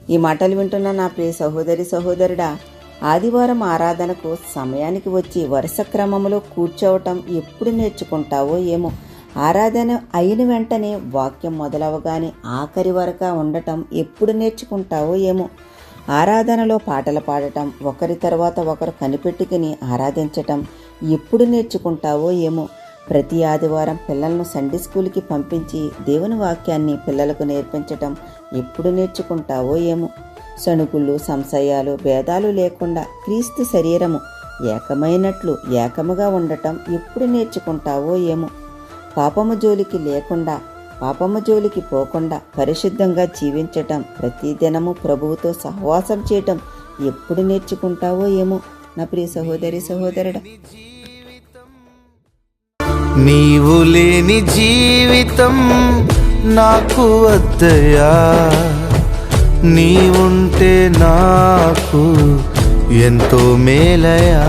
ఈ మాటలు వింటున్న నా ప్రియ సహోదరి సహోదరుడా, ఆదివారం ఆరాధనకు సమయానికి వచ్చి వరుస క్రమంలో కూర్చోవటం ఎప్పుడు నేర్చుకుంటావో ఏమో. ఆరాధన అయిన వెంటనే వాక్యం మొదలవగానే ఆఖరి వరకు ఉండటం ఎప్పుడు నేర్చుకుంటావో ఏమో. ఆరాధనలో పాటలు పాడటం, ఒకరి తర్వాత ఒకరు కనిపెట్టుకుని ఆరాధించటం ఎప్పుడు నేర్చుకుంటావో ఏమో. ప్రతి ఆదివారం పిల్లలను సండే స్కూల్కి పంపించి దేవుని వాక్యాన్ని పిల్లలకు నేర్పించటం ఎప్పుడు నేర్చుకుంటావో ఏమో. సణుగులు, సంశయాలు, భేదాలు లేకుండా క్రీస్తు శరీరము ఏకమైనట్లు ఏకముగా ఉండటం ఎప్పుడు నేర్చుకుంటావో ఏమో. పాపము జోలికి పోకుండా పరిశుద్ధంగా జీవించటం, ప్రతిదినము ప్రభువుతో సహవాసం చేయటం ఎప్పుడు నేర్చుకుంటావో ఏమో. నా ప్రియ సహోదరి సహోదరుడా, నీవు లేని జీవితం నాకు వద్దయా, నీవుంటే నాకు ఎంతో మేలయా.